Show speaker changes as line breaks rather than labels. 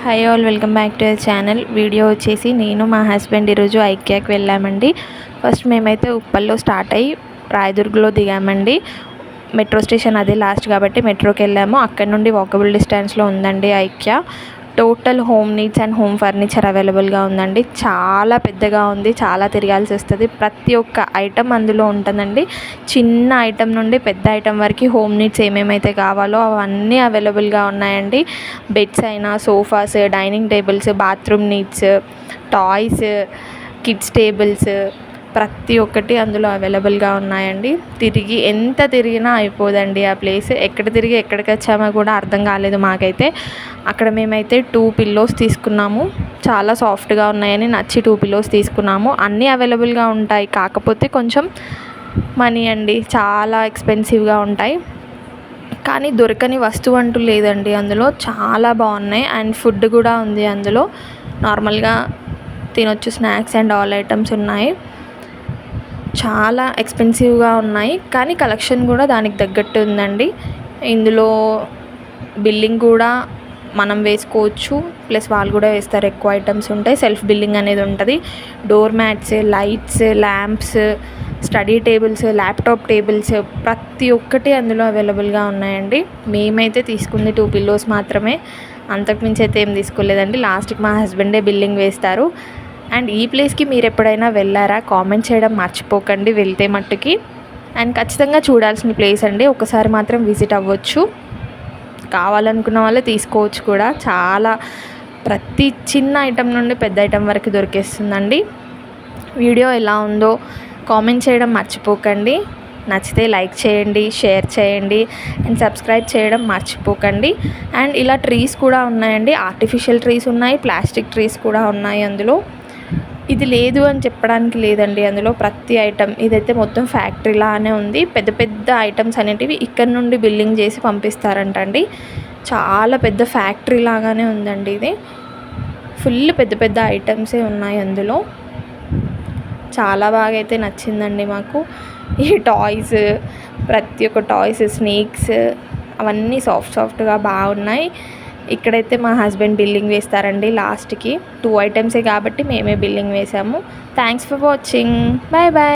Hi all, welcome back to our channel. Video వచ్చేసి నేను మా హస్బెండ్ ఈరోజు ఐకియాకి వెళ్ళామండి. ఫస్ట్ మేమైతే ఉప్పల్లో స్టార్ట్ అయ్యి రాయదుర్గ్లో దిగామండి. మెట్రో స్టేషన్ అదే లాస్ట్ కాబట్టి మెట్రోకి వెళ్ళాము. అక్కడ నుండి వాకబుల్ డిస్టెన్స్లో ఉందండి IKEA. Total home needs and home furniture అవైలబుల్గా ఉందండి. చాలా పెద్దగా ఉంది, చాలా తిరగాల్సి వస్తుంది. ప్రతి ఒక్క ఐటమ్ అందులో ఉంటుందండి. చిన్న ఐటమ్ నుండి పెద్ద ఐటమ్ వరకు హోమ్ నీడ్స్ ఏమేమైతే కావాలో అవన్నీ అవైలబుల్గా ఉన్నాయండి. బెడ్స్ అయినా, sofas, dining tables, bathroom needs, toys, kids tables, ప్రతి ఒక్కటి అందులో అవైలబుల్గా ఉన్నాయండి. ఎంత తిరిగినా అయిపోదండి ఆ ప్లేస్. ఎక్కడ తిరిగి ఎక్కడికి వచ్చామో కూడా అర్థం కాలేదు మాకైతే. అక్కడ మేమైతే 2 పిల్లోస్ తీసుకున్నాము. చాలా సాఫ్ట్గా ఉన్నాయని నచ్చి 2 పిల్లోస్ తీసుకున్నాము. అన్నీ అవైలబుల్గా ఉంటాయి, కాకపోతే కొంచెం మనీ అండి, చాలా ఎక్స్పెన్సివ్గా ఉంటాయి. కానీ దొరకని వస్తువు అంటూ లేదండి అందులో. చాలా బాగున్నాయి. అండ్ ఫుడ్ కూడా ఉంది అందులో. నార్మల్గా తినొచ్చు, స్నాక్స్ అండ్ ఆల్ ఐటమ్స్ ఉన్నాయి. చాలా ఎక్స్పెన్సివ్గా ఉన్నాయి, కానీ కలెక్షన్ కూడా దానికి తగ్గట్టు ఉందండి. ఇందులో బిల్లింగ్ కూడా మనం వేసుకోవచ్చు, ప్లస్ వాళ్ళు కూడా వేస్తారు. ఎక్కువ ఐటమ్స్ ఉంటాయి, సెల్ఫ్ బిల్లింగ్ అనేది ఉంటుంది. Door mats, lights, lamps, study tables, laptop tables, ప్రతి ఒక్కటి అందులో అవైలబుల్గా ఉన్నాయండి. మేమైతే తీసుకుంది 2 పిల్లోస్ మాత్రమే, అంతకుమించి అయితే ఏం తీసుకోలేదండి. లాస్ట్కి మా హస్బెండే బిల్లింగ్ వేస్తారు. అండ్ ఈ ప్లేస్కి మీరు ఎప్పుడైనా వెళ్ళారా? కామెంట్ చేయడం మర్చిపోకండి వెళ్తే మట్టుకి. అండ్ ఖచ్చితంగా చూడాల్సిన ప్లేస్ అండి. ఒకసారి మాత్రం విజిట్ అవ్వచ్చు. కావాలనుకున్న వాళ్ళే తీసుకోవచ్చు కూడా. చాలా ప్రతి చిన్న ఐటెం నుండి పెద్ద ఐటెం వరకు దొరికేస్తుందండి. వీడియో ఎలా ఉందో కామెంట్ చేయడం మర్చిపోకండి. నచ్చితే లైక్ చేయండి, షేర్ చేయండి అండ్ సబ్స్క్రైబ్ చేయడం మర్చిపోకండి. అండ్ ఇలా ట్రీస్ కూడా ఉన్నాయండి. ఆర్టిఫిషియల్ ట్రీస్ ఉన్నాయి, ప్లాస్టిక్ ట్రీస్ కూడా ఉన్నాయి అందులో. ఇది లేదు అని చెప్పడానికి లేదండి అందులో. ప్రతి ఐటమ్, ఇదైతే మొత్తం ఫ్యాక్టరీ లానే ఉంది. పెద్ద పెద్ద ఐటమ్స్ అనేటివి ఇక్కడ నుండి బిల్లింగ్ చేసి పంపిస్తారంటండి. చాలా పెద్ద ఫ్యాక్టరీ లాగానే ఉందండి ఇది. ఫుల్ పెద్ద పెద్ద ఐటమ్సే ఉన్నాయి అందులో. చాలా బాగా అయితే నచ్చిందండి మాకు. ఈ టాయ్స్, ప్రతి ఒక్క టాయ్స్, స్నేక్స్, అవన్నీ సాఫ్ట్గా బాగున్నాయి. ఇక్కడైతే మా హస్బెండ్ బిల్లింగ్ వేస్తారండి లాస్ట్కి. 2 ఐటమ్సే కాబట్టి మేమే బిల్లింగ్ వేసాము. Thanks for watching. Bye bye.